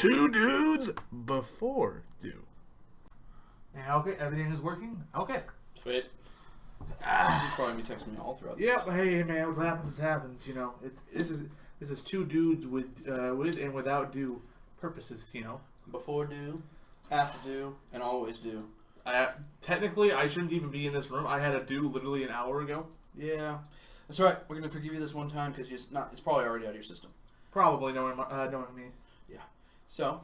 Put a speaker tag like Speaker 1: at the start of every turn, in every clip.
Speaker 1: Two dudes before do.
Speaker 2: Yeah, okay, everything is working? Okay.
Speaker 3: Sweet. He's probably be texting me all throughout this.
Speaker 2: Yep, hey man, what happens, you know. This is two dudes with and without due purposes, you know.
Speaker 3: Before do, after do, and always do.
Speaker 2: Technically, I shouldn't even be in this room. I had a due literally an hour ago.
Speaker 3: Yeah. That's right. We're going to forgive you this one time because it's probably already out of your system.
Speaker 2: Probably knowing me.
Speaker 3: Yeah. So,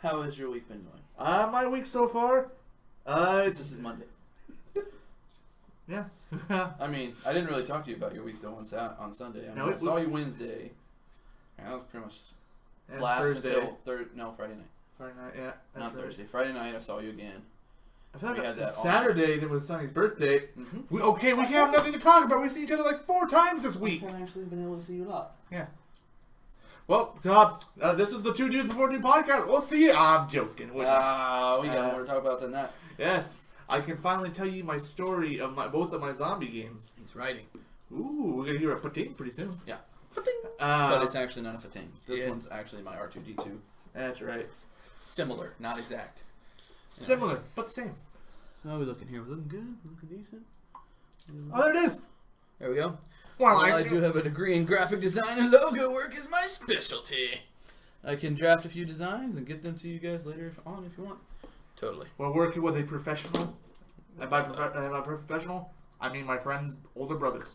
Speaker 3: how has your week been going?
Speaker 2: My week so far,
Speaker 3: Since this is Monday.
Speaker 2: yeah.
Speaker 3: I mean, I didn't really talk to you about your week though on Sunday. I,
Speaker 2: No,
Speaker 3: mean, I saw you Wednesday. And that was pretty much last
Speaker 2: Thursday.
Speaker 3: until Friday night.
Speaker 2: Friday night, yeah.
Speaker 3: Not Thursday. Friday night I saw you again.
Speaker 2: I thought
Speaker 3: We had that
Speaker 2: Saturday, then was Sonny's birthday.
Speaker 3: Mm-hmm.
Speaker 2: We have nothing to talk about. We see each other like 4 times this week.
Speaker 3: I've actually been able to see you a lot.
Speaker 2: Yeah. Well, God, this is the Two Dudes Before New podcast. We'll see you. I'm joking.
Speaker 3: We got more to talk about than that.
Speaker 2: Yes, I can finally tell you my story of both of my zombie games.
Speaker 3: He's writing.
Speaker 2: Ooh, we're gonna hear a pating pretty soon.
Speaker 3: Yeah.
Speaker 2: But
Speaker 3: It's actually not a 15. This one's actually my R2D2.
Speaker 2: That's right.
Speaker 3: Similar, not exact.
Speaker 2: Similar, but the same.
Speaker 3: How are we looking here? We're looking good? We're looking decent?
Speaker 2: Oh, there it is.
Speaker 3: There we go.
Speaker 2: Well,
Speaker 3: I do have a degree in graphic design and logo work is my specialty. I can draft a few designs and get them to you guys later if you want. Totally.
Speaker 2: We're working with a professional. And by professional, I mean my friend's older brother.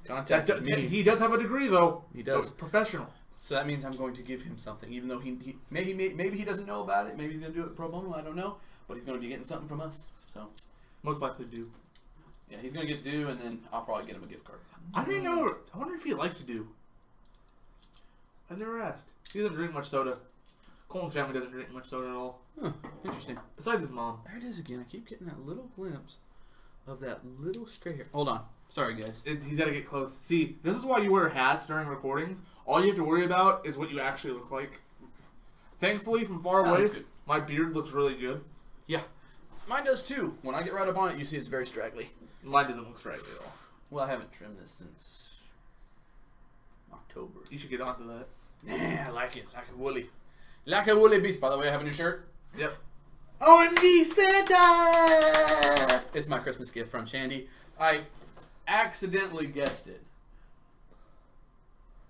Speaker 3: Contact me.
Speaker 2: He does have a degree, though.
Speaker 3: He does.
Speaker 2: So it's professional.
Speaker 3: So that means I'm going to give him something, even though maybe he doesn't know about it. Maybe he's going to do it pro bono. I don't know. But he's going to be getting something from us. So
Speaker 2: Most likely do.
Speaker 3: yeah, he's going to get due, and then I'll probably get him a gift card.
Speaker 2: I don't know. I wonder if he likes do. I never asked. He doesn't drink much soda. Colin's family doesn't drink much soda at all.
Speaker 3: Huh, interesting.
Speaker 2: Besides his mom.
Speaker 3: There it is again. I keep getting that little glimpse of that little stray hair. Hold on. Sorry, guys.
Speaker 2: He's got to get close. See, this is why you wear hats during recordings. All you have to worry about is what you actually look like. Thankfully, from far away,
Speaker 3: That's good.
Speaker 2: my beard looks really good.
Speaker 3: Yeah. Mine does too. When I get right up on it, you see it's very straggly.
Speaker 2: Mine doesn't look straight at all.
Speaker 3: Well, I haven't trimmed this since October.
Speaker 2: You should get onto that.
Speaker 3: Yeah, I like it. Like a woolly. Like a woolly beast. By the way, I have a new shirt.
Speaker 2: Yep. OMG Santa!
Speaker 3: It's my Christmas gift from Shandy. I accidentally guessed it.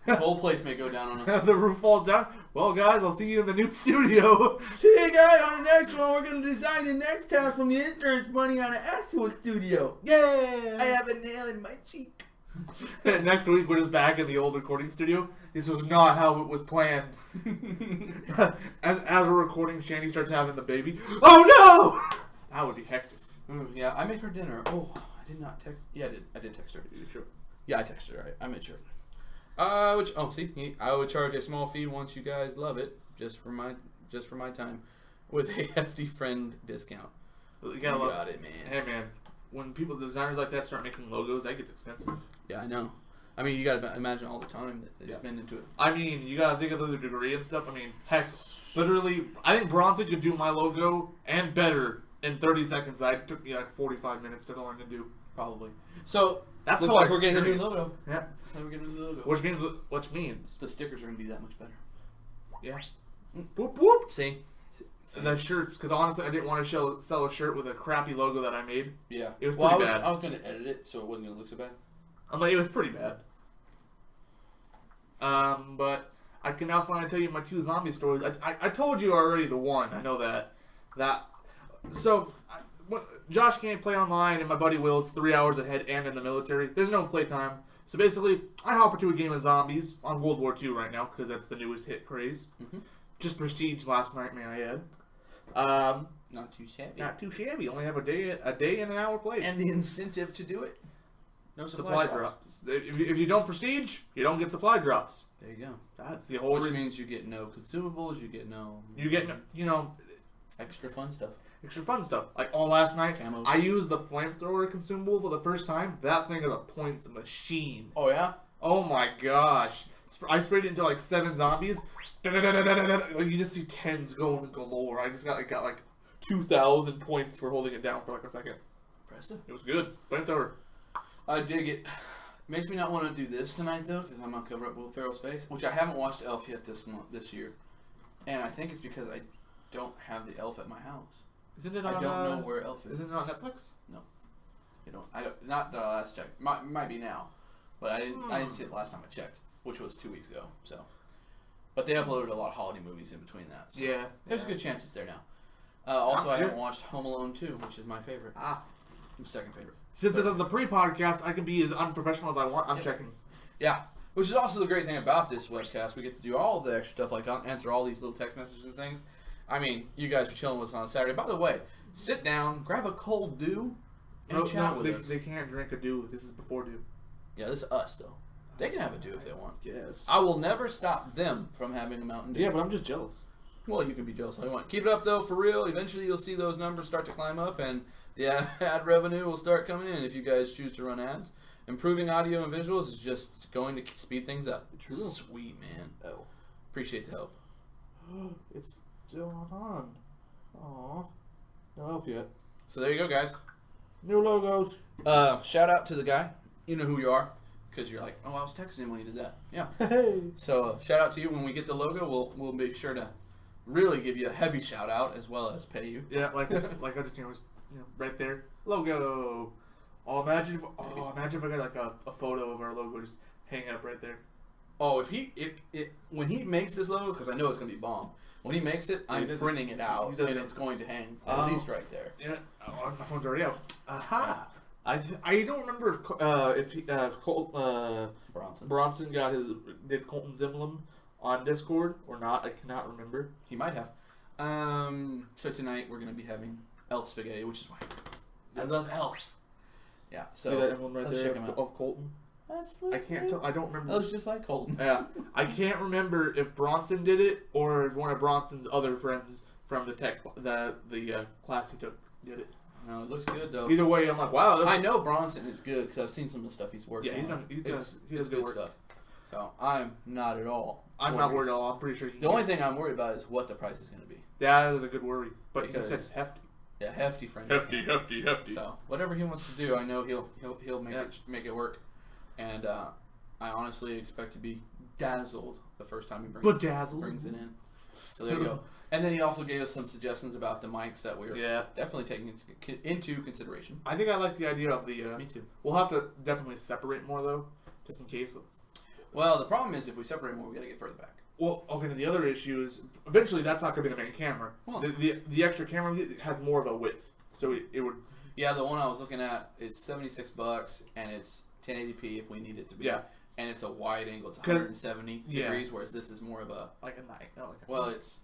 Speaker 3: The whole place may go down on us.
Speaker 2: The roof falls down. Well, guys, I'll see you in the new studio.
Speaker 3: See you guys on the next one. We're going to design the next house from the insurance money on an actual studio.
Speaker 2: Yeah!
Speaker 3: I have a nail in my cheek.
Speaker 2: Next week, we're just back in the old recording studio. This was not how it was planned. as we're recording, Shandy starts having the baby. Oh no! That would be hectic.
Speaker 3: Yeah, I made her dinner. Oh, I did not text. Yeah, I did text her.
Speaker 2: Sure.
Speaker 3: Yeah, I texted her. I made sure. I would charge a small fee once you guys love it, just for my time, with a hefty friend discount.
Speaker 2: You
Speaker 3: You
Speaker 2: gotta love
Speaker 3: got it, man.
Speaker 2: Hey man, when designers like that start making logos, that gets expensive.
Speaker 3: Yeah, I know. I mean, you gotta imagine all the time that they spend into it.
Speaker 2: I mean, you gotta think of the degree and stuff. I mean, heck, literally, I think Bronson could do my logo and better in 30 seconds. That took me like 45 minutes to learn to do.
Speaker 3: Probably. So
Speaker 2: That's
Speaker 3: looks
Speaker 2: called
Speaker 3: like we're getting a new
Speaker 2: experience.
Speaker 3: logo.
Speaker 2: Yeah.
Speaker 3: Looks like we're getting a new logo.
Speaker 2: Which means
Speaker 3: The stickers are gonna be that much better.
Speaker 2: yeah. Whoop whoop.
Speaker 3: See?
Speaker 2: The shirts, because honestly, I didn't want to sell a shirt with a crappy logo that I made.
Speaker 3: Yeah.
Speaker 2: It was
Speaker 3: well,
Speaker 2: pretty bad.
Speaker 3: I was gonna edit it so it wasn't gonna look so bad.
Speaker 2: I'm like, it was pretty bad. But I can now finally tell you my 2 zombie stories. I told you already the one. I know that. So, Josh can't play online, and my buddy Will's 3 hours ahead and in the military. There's no playtime. So basically, I hop into a game of zombies on World War II right now, because that's the newest hit craze.
Speaker 3: Mm-hmm.
Speaker 2: Just Prestige last night, may I add.
Speaker 3: Not too shabby.
Speaker 2: Not too shabby. Only have a day and an hour played.
Speaker 3: And the incentive to do it. No
Speaker 2: supply drops. If you don't Prestige, you don't get supply drops.
Speaker 3: There you go.
Speaker 2: That's the whole
Speaker 3: Which
Speaker 2: reason.
Speaker 3: means you get no consumables, you get no...
Speaker 2: You get,
Speaker 3: extra fun stuff.
Speaker 2: extra fun stuff. Like all last night,
Speaker 3: Camos.
Speaker 2: I used the flamethrower consumable for the first time. That thing is a points machine.
Speaker 3: Oh, yeah?
Speaker 2: Oh my gosh. I sprayed it into like 7 zombies. Like, you just see 10s going galore. I just got like 2,000 points for holding it down for like a second.
Speaker 3: Impressive.
Speaker 2: It was good. Flamethrower.
Speaker 3: I dig it. Makes me not want to do this tonight, though, because I'm going to cover up Will Ferrell's face, which I haven't watched Elf yet this year. And I think it's because I don't have the Elf at my house.
Speaker 2: Isn't it
Speaker 3: I
Speaker 2: on?
Speaker 3: don't know where Elf is.
Speaker 2: Isn't it on Netflix?
Speaker 3: I don't. Not the last check. Might be now, but I didn't see it last time I checked, which was 2 weeks ago. So, but they uploaded a lot of holiday movies in between that. So
Speaker 2: Yeah.
Speaker 3: there's good chances there now. Also, I
Speaker 2: yeah.
Speaker 3: haven't watched Home Alone 2, which is my favorite. Second favorite.
Speaker 2: Since this is the pre-podcast, I can be as unprofessional as I want. I'm checking.
Speaker 3: Yeah, which is also the great thing about this webcast. We get to do all of the extra stuff, like answer all these little text messages and things. I mean, you guys are chilling with us on a Saturday. By the way, sit down, grab a cold dew, and chat with us.
Speaker 2: They can't drink a dew. This is before dew.
Speaker 3: Yeah, this is us, though. They can have a dew if they want.
Speaker 2: Yes.
Speaker 3: I will never stop them from having a Mountain Dew.
Speaker 2: Yeah, but I'm just jealous.
Speaker 3: Well, you can be jealous all you want. Keep it up, though, for real. Eventually, you'll see those numbers start to climb up, and the ad revenue will start coming in if you guys choose to run ads. Improving audio and visuals is just going to speed things up.
Speaker 2: True.
Speaker 3: Sweet, man.
Speaker 2: Oh.
Speaker 3: Appreciate the help.
Speaker 2: It's still not on. Aw. No elf yet.
Speaker 3: So there you go, guys.
Speaker 2: New logos.
Speaker 3: Shout out to the guy. You know who you are, because you're like, oh, I was texting him when he did that. Yeah.
Speaker 2: Hey.
Speaker 3: So shout out to you. When we get the logo, we'll make sure to really give you a heavy shout out as well as pay you.
Speaker 2: Yeah, like I just was right there. Logo. Oh, imagine if I got like a photo of our logo just hanging up right there.
Speaker 3: Oh, when he makes this logo, because I know it's gonna be bomb. When he makes it, I'm printing it out, and it's going to hang at least right there.
Speaker 2: Yeah. Oh, my phone's already out. Aha. I don't remember if Bronson did Colton Zimlin on Discord or not. I cannot remember.
Speaker 3: He might have. So tonight we're gonna be having elf spaghetti, which is why I love elf. Yeah. So
Speaker 2: see that emblem right
Speaker 3: let's
Speaker 2: there
Speaker 3: check him out.
Speaker 2: of Colton.
Speaker 3: That's
Speaker 2: I can't tell. I don't remember.
Speaker 3: That was just like Colton.
Speaker 2: Yeah, I can't remember if Bronson did it or if one of Bronson's other friends from the class he took did it.
Speaker 3: No, it looks good though.
Speaker 2: Either way, I'm like, wow.
Speaker 3: I know Bronson is good because I've seen some of the stuff he's working.
Speaker 2: Yeah,
Speaker 3: on.
Speaker 2: he does
Speaker 3: good
Speaker 2: good work.
Speaker 3: stuff. So I'm not at all.
Speaker 2: I'm not worried at all. I'm pretty sure.
Speaker 3: The only thing I'm worried about is what the price is going to be.
Speaker 2: That is a good worry, but
Speaker 3: Because-
Speaker 2: he says hefty.
Speaker 3: Yeah, hefty friend.
Speaker 2: Hefty.
Speaker 3: So whatever he wants to do, I know he'll make it work, and I honestly expect to be dazzled the first time he brings it in. So there you go. And then he also gave us some suggestions about the mics that we're definitely taking into consideration.
Speaker 2: I think I like the idea of the.
Speaker 3: Me too.
Speaker 2: We'll have to definitely separate more though, just in case.
Speaker 3: Well, the problem is if we separate more, we got to get further back.
Speaker 2: Well, okay. The other issue is eventually that's not going to be the main camera.
Speaker 3: Well,
Speaker 2: the extra camera has more of a width, so it would.
Speaker 3: Yeah, the one I was looking at is $76, and it's 1080p if we need it to be.
Speaker 2: Yeah.
Speaker 3: And it's a wide angle. It's 170 degrees, whereas this is more of a
Speaker 2: like a 9. No, like a
Speaker 3: well, it's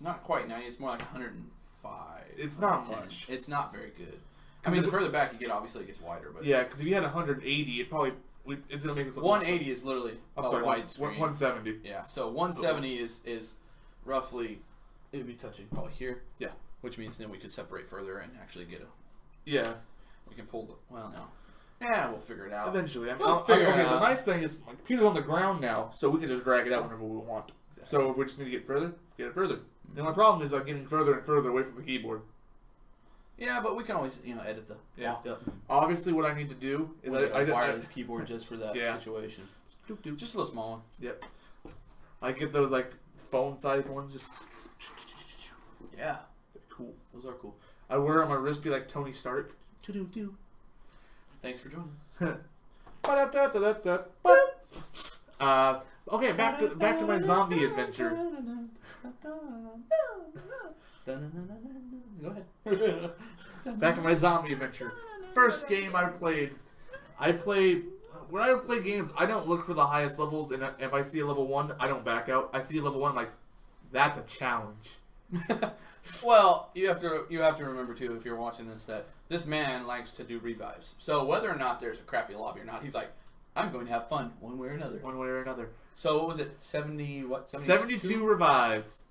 Speaker 3: not quite 90. It's more like 105.
Speaker 2: It's not
Speaker 3: 110.
Speaker 2: much.
Speaker 3: It's not very good. I mean, the further back you get, obviously it gets wider. But
Speaker 2: yeah, because if you had 180, it's gonna make us look
Speaker 3: 180 is literally a wide screen.
Speaker 2: 170.
Speaker 3: Yeah, so 170 is roughly it would be touching probably here.
Speaker 2: Yeah,
Speaker 3: which means then we could separate further and actually get a.
Speaker 2: Yeah,
Speaker 3: we can pull the. Well, no. Yeah, we'll figure it out.
Speaker 2: Eventually,
Speaker 3: We'll figure it out.
Speaker 2: The nice thing is, like, computer's on the ground now, so we can just drag it out whenever we want. Exactly. So if we just need to get further, get it further. Mm-hmm. The only problem is getting further and further away from the keyboard.
Speaker 3: Yeah, but we can always, edit the walk up.
Speaker 2: Obviously, what I need to do is
Speaker 3: I wireless keyboard just for that situation.
Speaker 2: Just
Speaker 3: a little small one.
Speaker 2: Yep. I get those like phone-sized ones. Just
Speaker 3: yeah,
Speaker 2: cool.
Speaker 3: Those are cool.
Speaker 2: I wear it on my wrist, be like Tony Stark.
Speaker 3: Thanks for joining.
Speaker 2: Okay, back to my zombie adventure.
Speaker 3: Go ahead.
Speaker 2: Back to my zombie adventure. First game I played. When I play games, I don't look for the highest levels, and if I see a level 1, I don't back out. I see a level 1, I'm like, that's a challenge.
Speaker 3: Well, you have to remember too, if you're watching this, that this man likes to do revives. So whether or not there's a crappy lobby or not, he's like, I'm going to have fun one way or another.
Speaker 2: One way or another.
Speaker 3: So what was it? 70 what?
Speaker 2: 72 revives.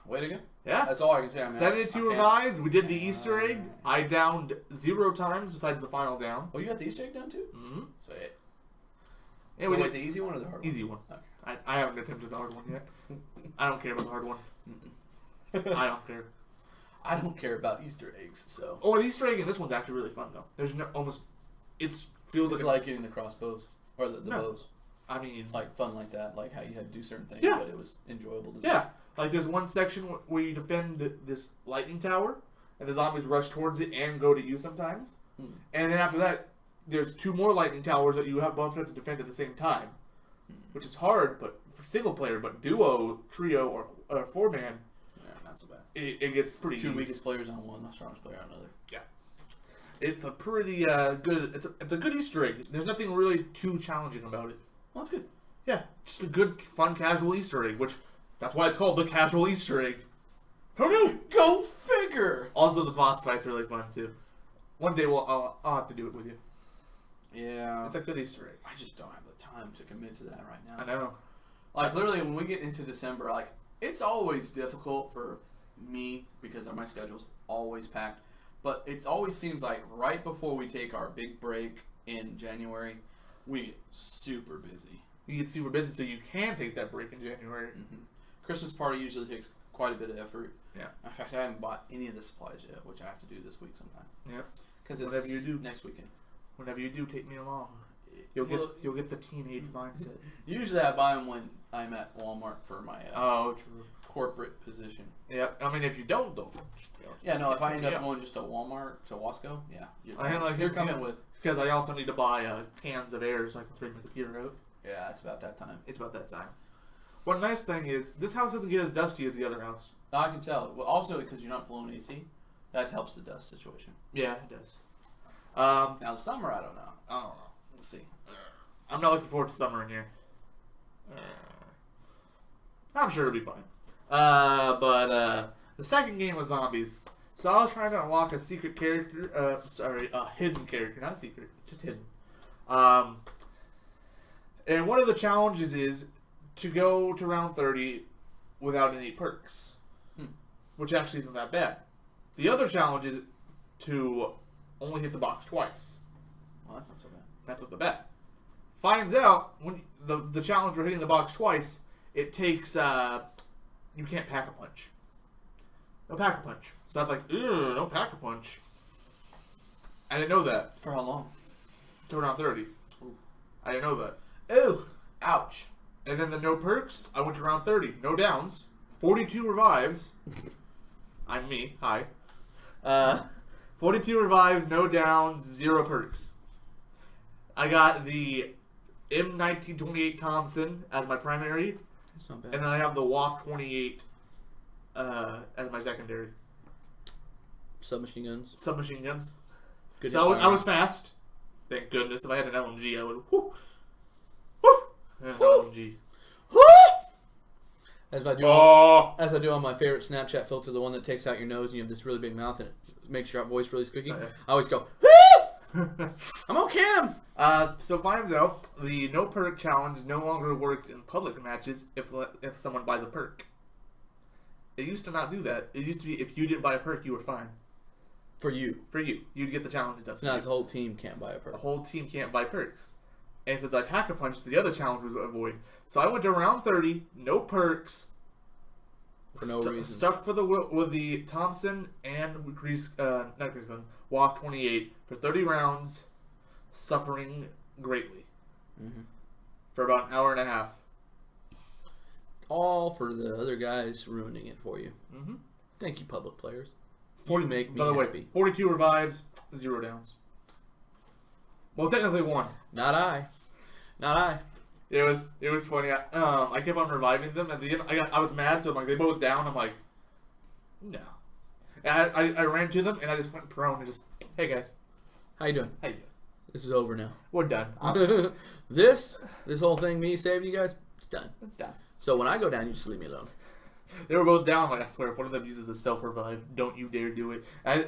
Speaker 3: Way to go.
Speaker 2: Yeah.
Speaker 3: That's all I can say.
Speaker 2: 72 revives. We did the Easter egg. I downed 0 times besides the final down.
Speaker 3: Oh, you got the Easter egg down too?
Speaker 2: Mm-hmm.
Speaker 3: Sweet.
Speaker 2: Yeah,
Speaker 3: we did the easy one or the hard one?
Speaker 2: Easy one.
Speaker 3: Okay.
Speaker 2: I haven't attempted the hard one yet. I don't care about the hard one. I don't care.
Speaker 3: I don't care about Easter eggs, so.
Speaker 2: Oh, the Easter egg in this one's actually really fun though. There's no almost. It feels
Speaker 3: it's
Speaker 2: like
Speaker 3: getting the crossbows or the bows.
Speaker 2: I mean,
Speaker 3: Like fun like that, like how you had to do certain things,
Speaker 2: Yeah.
Speaker 3: but it was enjoyable to do.
Speaker 2: yeah. Like there's one section where you defend this lightning tower, and the zombies rush towards it and go to you sometimes. And then after that, there's 2 more lightning towers that you both have to defend at the same time, which is hard, but for single player. But duo, trio, or 4-man,
Speaker 3: Yeah, not so bad.
Speaker 2: it gets pretty.
Speaker 3: 2
Speaker 2: easy.
Speaker 3: weakest players on one, the strongest player on another.
Speaker 2: It's a pretty good. It's a good Easter egg. There's nothing really too challenging about it.
Speaker 3: Well, that's good.
Speaker 2: Yeah, just a good, fun, casual Easter egg. Which that's why it's called the casual Easter egg. Who knew?
Speaker 3: Go figure.
Speaker 2: Also, the boss fight's really fun too. One day I'll have to do it with you.
Speaker 3: Yeah.
Speaker 2: It's a good Easter egg.
Speaker 3: I just don't have the time to commit to that right now.
Speaker 2: I know.
Speaker 3: Like literally, when we get into December, like it's always difficult for me because my schedule's always packed. But it always seems like right before we take our big break in January, we get super busy.
Speaker 2: You get super busy, so you can take that break in January.
Speaker 3: Christmas party usually takes quite a bit of effort.
Speaker 2: Yeah.
Speaker 3: In fact, I haven't bought any of the supplies yet, which I have to do this week sometime.
Speaker 2: Yep.
Speaker 3: Because it's
Speaker 2: Whatever you do.
Speaker 3: next weekend.
Speaker 2: Whenever you do, take me along. You'll get the teenage mindset.
Speaker 3: Usually I buy them when I'm at Walmart for my
Speaker 2: Oh, true.
Speaker 3: corporate position.
Speaker 2: Yeah. I mean, if you don't, though.
Speaker 3: Yeah, no, if I end up
Speaker 2: Yeah.
Speaker 3: going just to Walmart, to Wasco, yeah.
Speaker 2: You're
Speaker 3: coming with.
Speaker 2: Because I also need to buy cans of air so I can throw my computer out.
Speaker 3: Yeah, it's about that time.
Speaker 2: It's about that time. One nice thing is, this house doesn't get as dusty as the other house.
Speaker 3: No, I can tell. Well, also because you're not blowing AC, that helps the dust situation.
Speaker 2: Yeah, it does.
Speaker 3: Now summer, I don't know.
Speaker 2: I don't know.
Speaker 3: We'll see.
Speaker 2: I'm not looking forward to summer in here. I'm sure it'll be fine. But the second game was zombies. So I was trying to unlock a secret character. A hidden character, not secret, just hidden. And one of the challenges is to go to round 30 without any perks, which actually isn't that bad. The other challenge is to only hit the box twice.
Speaker 3: Well, that's not so bad.
Speaker 2: That's what the bet. Finds out when the challenge for hitting the box twice, it takes you can't pack a punch. No pack a punch. So that's like, ew, no pack a punch. I didn't know that.
Speaker 3: For how long?
Speaker 2: Till around 30.
Speaker 3: Ooh.
Speaker 2: I didn't know that.
Speaker 3: Ooh, ouch.
Speaker 2: And then the no perks, I went to round 30. No downs. 42 revives. I'm me. Hi. 42 revives, no downs, 0 perks. I got the M1928 Thompson as my primary,
Speaker 3: That's not bad.
Speaker 2: and then I have the WAF 28 as my secondary.
Speaker 3: Submachine guns.
Speaker 2: Submachine guns.
Speaker 3: Good.
Speaker 2: So I was fast. Thank goodness. If I had an LMG, I would. Whoo, whoo, an LMG.
Speaker 3: As I do.
Speaker 2: Oh.
Speaker 3: As I do on my favorite Snapchat filter, the one that takes out your nose and you have this really big mouth and it makes your voice really squeaky.
Speaker 2: Oh, yeah.
Speaker 3: I always go, I'm okay.
Speaker 2: So finds out the no perk challenge no longer works in public matches if someone buys a perk. It used to not do that. It used to be if you didn't buy a perk, you were fine.
Speaker 3: For you.
Speaker 2: For you, you'd get the challenge done.
Speaker 3: So now the whole team can't buy a perk.
Speaker 2: The whole team can't buy perks. And since I pack a punch, the other challenge was avoid. So I went to round 30, no perks.
Speaker 3: For no reason.
Speaker 2: Stuck for with the Thompson and WAF 28 for 30 rounds, suffering greatly. For about an hour and a half.
Speaker 3: All for the other guys ruining it for you. Thank you, public players.
Speaker 2: 40,
Speaker 3: make me
Speaker 2: by the way,
Speaker 3: happy.
Speaker 2: 42 revives, 0 downs. Well, technically 1.
Speaker 3: Not I. Not I.
Speaker 2: It was funny. I kept on reviving them. At the end, I was mad, so I'm like, they both down. I'm like, no. And I ran to them, and I just went prone and just, hey guys,
Speaker 3: How you doing?
Speaker 2: how you doing?
Speaker 3: This is over now.
Speaker 2: We're done.
Speaker 3: This whole thing, me saving you guys, it's done.
Speaker 2: It's done.
Speaker 3: So when I go down, you just leave me alone.
Speaker 2: They were both down. Like, I swear, if one of them uses a self-revive, don't you dare do it. And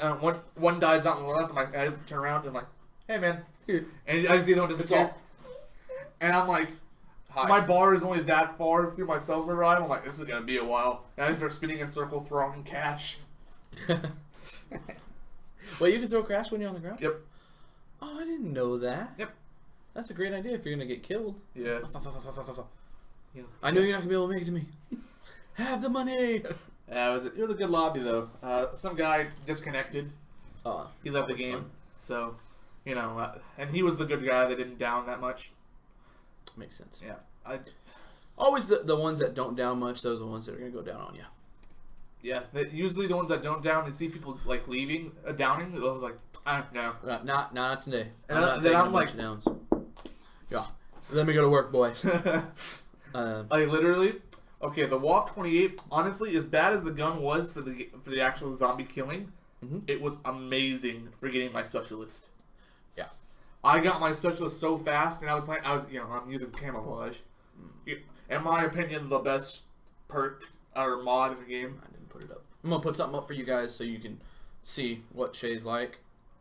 Speaker 2: one dies out on the left, and I just turn around, and I'm like, hey man. And I just see the one disappear. And I'm like,
Speaker 3: Hi.
Speaker 2: my bar is only that far through my self-revive. I'm like, this is going to be a while. And I just start spinning in circles, throwing cash.
Speaker 3: Well, you can throw crash when you're on the ground?
Speaker 2: Yep.
Speaker 3: Oh, I didn't know that.
Speaker 2: Yep.
Speaker 3: That's a great idea if you're going to get killed.
Speaker 2: Yeah.
Speaker 3: I know you're not going to be able to make it to me. Have the money.
Speaker 2: Yeah, it was a good lobby, though. Some guy disconnected. He left the game.
Speaker 3: Fun.
Speaker 2: So, and he was the good guy that didn't down that much.
Speaker 3: Makes sense.
Speaker 2: Yeah.
Speaker 3: Always the ones that don't down much, those are the ones that are going to go down on you.
Speaker 2: Yeah, usually the ones that don't down and see people like leaving, downing, I was like, I don't know.
Speaker 3: Not today.
Speaker 2: And then I'm like,
Speaker 3: downs. Yeah. So let me go to work, boys.
Speaker 2: like literally, okay, the Walk 28, honestly, as bad as the gun was for the actual zombie killing, it was amazing for getting my specialist.
Speaker 3: Yeah.
Speaker 2: I got my specialist so fast, and I'm using camouflage. In my opinion, the best perk or mod in the game.
Speaker 3: I didn't put it up. I'm gonna put something up for you guys so you can see what Shay's like.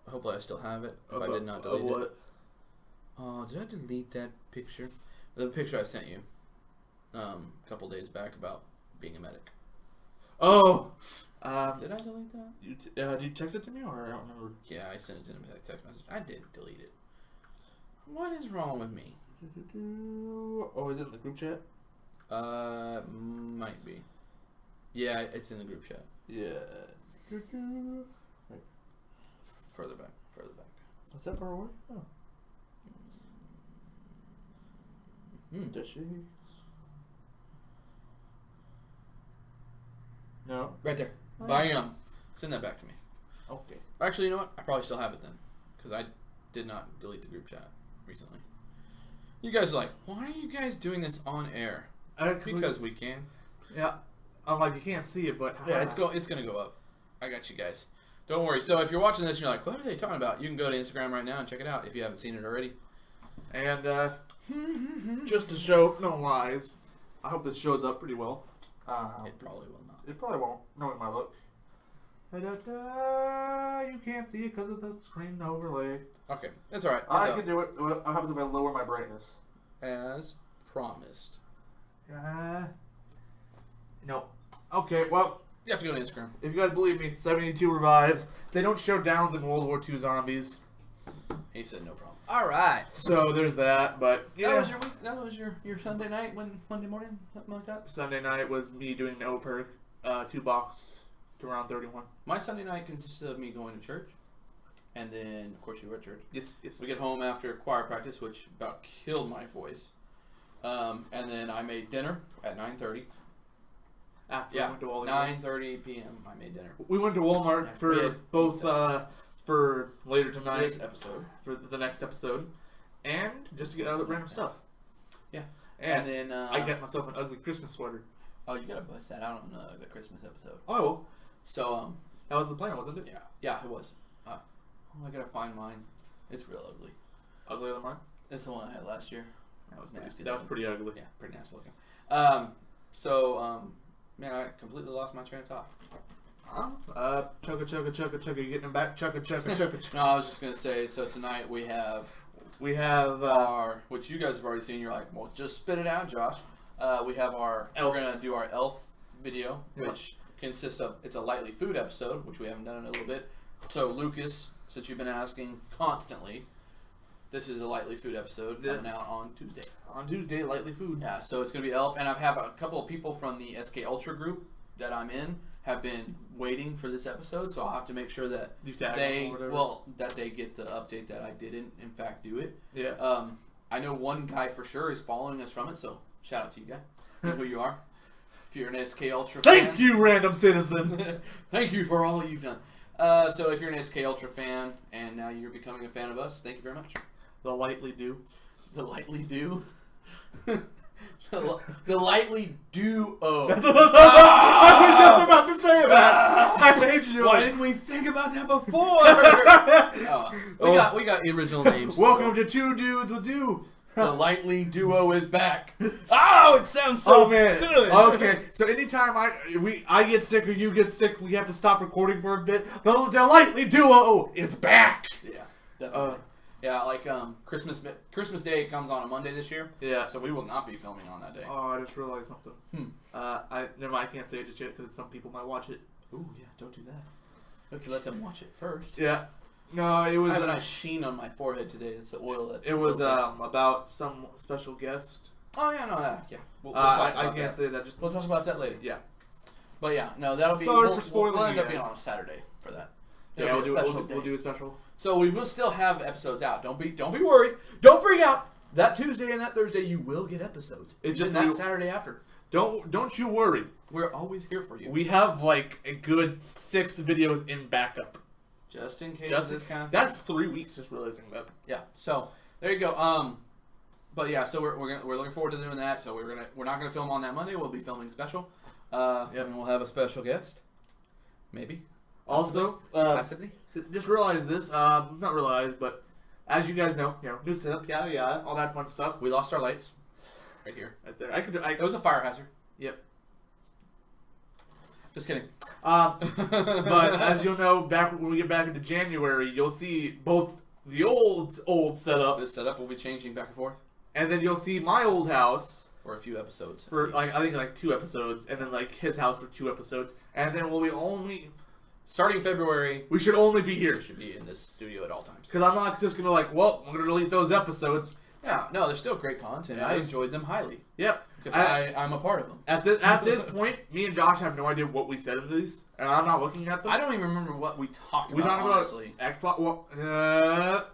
Speaker 3: Hopefully, I still have it. If I did not delete it. Oh, did I delete that picture? The picture I sent you a couple days back about being a medic.
Speaker 2: Oh.
Speaker 3: Did I delete that?
Speaker 2: Did you text it to me, or I don't remember?
Speaker 3: Yeah, I sent it in a text message. I did delete it. What is wrong with me?
Speaker 2: Oh, is it in the group chat?
Speaker 3: Might be. Yeah, it's in the group chat.
Speaker 2: Yeah.
Speaker 3: Further back.
Speaker 2: Is that far away? Oh. Does she? No.
Speaker 3: Right there.
Speaker 2: Oh.
Speaker 3: Bam. Send that back to me.
Speaker 2: Okay.
Speaker 3: Actually, you know what? I probably still have it then, because I did not delete the group chat recently. You guys are like, why are you guys doing this on air? Because we can.
Speaker 2: Yeah. I'm like, you can't see it, but
Speaker 3: yeah, it's gonna go up. I got you guys. Don't worry. So if you're watching this and you're like, what are they talking about? You can go to Instagram right now and check it out if you haven't seen it already.
Speaker 2: And just to show no lies, I hope this shows up pretty well.
Speaker 3: It probably will not.
Speaker 2: It probably won't. No, it might look. You can't see it because of the screen overlay.
Speaker 3: Okay, that's all right.
Speaker 2: I can do it. What happens if I lower my brightness?
Speaker 3: As promised.
Speaker 2: No. Okay, well,
Speaker 3: you have to go to Instagram.
Speaker 2: If you guys believe me, 72 revives. They don't show downs in World War II zombies.
Speaker 3: He said no problem. All right.
Speaker 2: So there's that, but yeah.
Speaker 3: That was your week. That was your Sunday night, Monday morning, something like that.
Speaker 2: Sunday night was me doing no perk, 2 box to round 31.
Speaker 3: My Sunday night consisted of me going to church, and then of course you were at church.
Speaker 2: Yes.
Speaker 3: We get home after choir practice, which about killed my voice, and then I made dinner at 9:30.
Speaker 2: After we went to Walmart.
Speaker 3: 9:30 p.m. I made dinner.
Speaker 2: We went to Walmart for both for later tonight.
Speaker 3: This episode.
Speaker 2: For the next episode, and just to get out of the random stuff.
Speaker 3: Yeah.
Speaker 2: And
Speaker 3: then
Speaker 2: I got myself an ugly Christmas sweater.
Speaker 3: Oh, you gotta bust that out on the Christmas episode.
Speaker 2: Oh, I will.
Speaker 3: So
Speaker 2: that was the plan, wasn't it?
Speaker 3: Yeah, it was. I gotta find mine. It's real ugly.
Speaker 2: Uglier than mine?
Speaker 3: It's the one I had last year.
Speaker 2: That was nasty. That was pretty ugly.
Speaker 3: Yeah, pretty nasty looking. Man, I completely lost my train of thought.
Speaker 2: Chugga, you getting it back? Chugga.
Speaker 3: No, I was just gonna say. So tonight we have
Speaker 2: our,
Speaker 3: which you guys have already seen. You're like, well, just spit it out, Josh. We have our
Speaker 2: Elf.
Speaker 3: We're gonna do our Elf video, which consists of it's a lightly food episode, which we haven't done in a little bit. So Lucas, since you've been asking constantly, this is a lightly food episode coming out on Tuesday.
Speaker 2: On Tuesday, lightly food.
Speaker 3: Yeah, so it's gonna be Elf, and I have a couple of people from the SK Ultra group that I'm in have been waiting for this episode, so I'll have to make sure that that they get the update that I didn't in fact do it.
Speaker 2: Yeah.
Speaker 3: I know one guy for sure is following us from it, so shout out to you guy. You know who you are. If you're an SK Ultra fan.
Speaker 2: Thank you, random citizen.
Speaker 3: Thank you for all you've done. So if you're an SK Ultra fan and now you're becoming a fan of us, thank you very much.
Speaker 2: The lightly do.
Speaker 3: The lightly do. The lightly duo.
Speaker 2: I was just about to say that. I hate you.
Speaker 3: Why didn't we think about that before? We got original names.
Speaker 2: Welcome to Two Dudes with Do.
Speaker 3: The lightly duo is back. Oh, it sounds so good.
Speaker 2: Okay, so anytime I get sick or you get sick, we have to stop recording for a bit. The lightly duo is back.
Speaker 3: Yeah, definitely. Yeah, like Christmas Day comes on a Monday this year.
Speaker 2: Yeah.
Speaker 3: So we will not be filming on that day.
Speaker 2: Oh, I just realized something. I can't say it just yet because some people might watch it.
Speaker 3: Ooh, yeah, don't do that. You have to let them watch it first.
Speaker 2: Yeah. No, it was.
Speaker 3: I have a nice sheen on my forehead today. It's the oil that.
Speaker 2: It was about some special guest.
Speaker 3: Oh yeah, no, yeah. We'll talk about
Speaker 2: I can't say that.
Speaker 3: We'll talk about that later.
Speaker 2: Yeah.
Speaker 3: But yeah, no, that'll be.
Speaker 2: Sorry for spoiling
Speaker 3: we'll end
Speaker 2: you
Speaker 3: up being
Speaker 2: guys.
Speaker 3: on a Saturday for that.
Speaker 2: Yeah, we'll do a special.
Speaker 3: So we will still have episodes out. Don't be worried. Don't freak out. that Tuesday and that Thursday you will get episodes.
Speaker 2: It's just
Speaker 3: that Saturday after.
Speaker 2: Don't you worry.
Speaker 3: We're always here for you.
Speaker 2: We have like a good 6 videos in backup.
Speaker 3: Just in case
Speaker 2: Just
Speaker 3: of this kind of thing.
Speaker 2: That's 3 weeks. Just realizing that.
Speaker 3: Yeah. So there you go. But yeah, so we're looking forward to doing that. So we're not gonna film on that Monday. We'll be filming special. And we'll have a special guest. Maybe.
Speaker 2: Also,
Speaker 3: Possibly.
Speaker 2: just realize this. Not realize, but as you guys know, new setup, yada, all that fun stuff.
Speaker 3: We lost our lights. Right here.
Speaker 2: Right there.
Speaker 3: It was a fire hazard.
Speaker 2: Yep.
Speaker 3: Just kidding.
Speaker 2: But as you'll know, back when we get back into January, you'll see both the old setup,
Speaker 3: This setup will be changing back and forth
Speaker 2: and then you'll see my old house
Speaker 3: for a few episodes.
Speaker 2: for I think 2 episodes, and then his house for 2 episodes, and then
Speaker 3: Starting February,
Speaker 2: we should only be here
Speaker 3: we should be in this studio at all times.
Speaker 2: because I'm not just gonna I'm gonna delete those episodes.
Speaker 3: Yeah, no, they're still great content.
Speaker 2: Yeah.
Speaker 3: I enjoyed them highly
Speaker 2: Yep.
Speaker 3: because I'm a part of them.
Speaker 2: At this point, me and Josh have no idea what we said in these, and I'm not looking at them.
Speaker 3: I don't even remember what we talked about.
Speaker 2: We talked
Speaker 3: honestly.
Speaker 2: about Xbox. Well,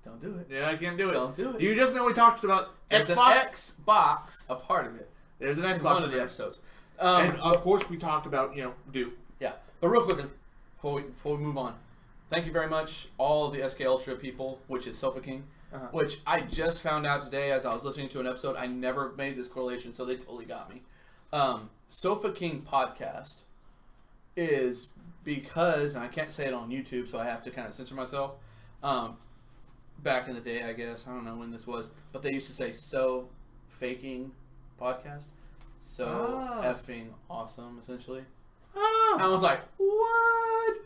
Speaker 3: Don't do it.
Speaker 2: yeah, I can't do it.
Speaker 3: Don't do it.
Speaker 2: You just know we talked about
Speaker 3: There's
Speaker 2: Xbox.
Speaker 3: an Xbox, a part of it.
Speaker 2: There's an
Speaker 3: In
Speaker 2: Xbox.
Speaker 3: one of the episodes.
Speaker 2: And of course, we talked about Duke.
Speaker 3: Yeah, but real quickly, before we move on, thank you very much, all of the SK Ultra people, which is Sofa King, which I just found out today as I was listening to an episode. I never made this correlation, so they totally got me. Sofa King podcast is because, and I can't say it on YouTube, so I have to kind of censor myself. Back in the day, I guess, I don't know when this was, but they used to say "so faking podcast," so effing awesome, essentially. I was like, what?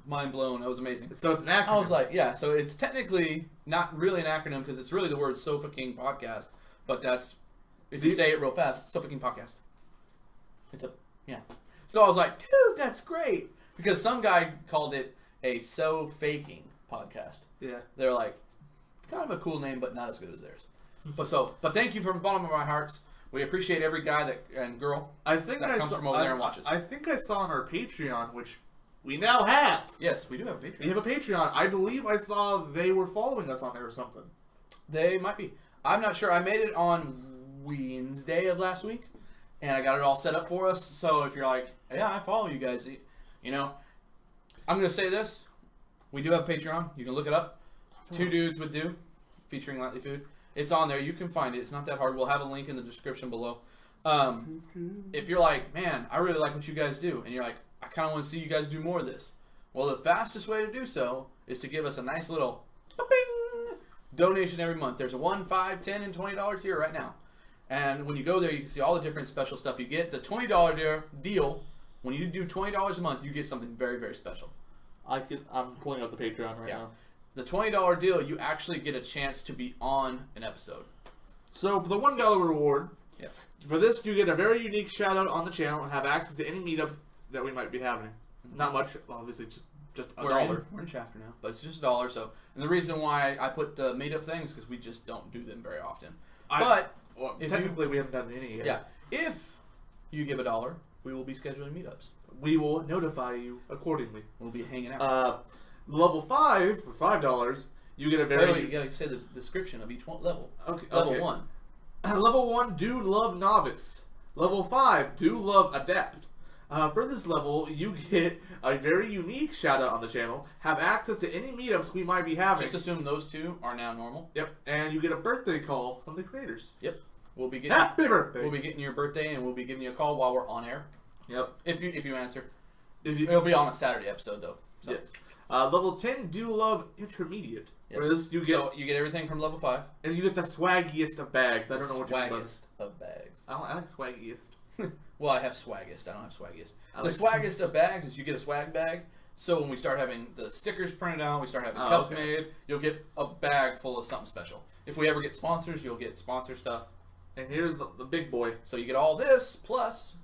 Speaker 3: Mind blown. That was amazing.
Speaker 2: So it's an acronym.
Speaker 3: I was like, yeah, so it's technically not really an acronym because it's really the word Sofa King Podcast, but that's, if you say it real fast, Sofa King Podcast. Yeah. So I was like, dude, that's great. Because some guy called it a So Faking Podcast.
Speaker 2: Yeah.
Speaker 3: They're like, kind of a cool name, but not as good as theirs. But thank you from the bottom of our hearts. We appreciate every guy and girl that comes from over there and watches.
Speaker 2: I think I saw on our Patreon, which we now have.
Speaker 3: Yes, we do have a Patreon.
Speaker 2: We have a Patreon. I believe I saw they were following us on there or something.
Speaker 3: They might be. I'm not sure. I made it on Wednesday of last week, and I got it all set up for us. So if you're like, yeah, I follow you guys, I'm going to say this. We do have a Patreon. You can look it up. 2 Dudes Would Do, featuring Lightly Food. It's on there. You can find it. It's not that hard. We'll have a link in the description below. If you're like, man, I really like what you guys do, and you're like, I kind of want to see you guys do more of this. Well, the fastest way to do so is to give us a nice little bing donation every month. There's a $1, $5, $10, and $20 here right now. And when you go there, you can see all the different special stuff you get. The $20 deal, when you do $20 a month, you get something very, very special.
Speaker 2: I'm pulling up the Patreon right now.
Speaker 3: The $20 deal, you actually get a chance to be on an episode.
Speaker 2: So for the $1 reward,
Speaker 3: Yes.
Speaker 2: for this you get a very unique shout out on the channel and have access to any meetups that we might be having. Not much, obviously, just $1.
Speaker 3: We're in Shafter now, but it's just $1. So, and the reason why I put the meetup things because we just don't do them very often.
Speaker 2: Technically, we haven't done any yet.
Speaker 3: Yeah, if you give $1, we will be scheduling meetups.
Speaker 2: We will notify you accordingly.
Speaker 3: We'll be hanging out.
Speaker 2: Level 5 for $5, you get a very.
Speaker 3: Wait, you gotta say the description of each level.
Speaker 2: Okay.
Speaker 3: Level 1.
Speaker 2: Level 1, do love novice. Level 5, do love adept. For this level, you get a very unique shout out on the channel, have access to any meetups we might be having.
Speaker 3: Just assume those 2 are now normal.
Speaker 2: Yep, and you get a birthday call from the creators.
Speaker 3: Yep. We'll be getting
Speaker 2: Happy birthday!
Speaker 3: We'll be getting your birthday, and we'll be giving you a call while we're on air.
Speaker 2: Yep.
Speaker 3: If you answer.
Speaker 2: If
Speaker 3: It'll be on a Saturday episode though. So.
Speaker 2: Yes. Level 10, do love intermediate.
Speaker 3: Yes.
Speaker 2: For this, you get
Speaker 3: everything from level 5.
Speaker 2: and you get the swaggiest of bags. I don't know what you're talking about.
Speaker 3: Swaggiest of bags.
Speaker 2: I like swaggiest.
Speaker 3: Well, I have swaggest. I don't have swaggiest.
Speaker 2: I
Speaker 3: The
Speaker 2: like
Speaker 3: swaggest of bags is you get a swag bag. So when we start having the stickers printed out, we start having cups made, you'll get a bag full of something special. If we ever get sponsors, you'll get sponsor stuff.
Speaker 2: And here's the big boy.
Speaker 3: So you get all this plus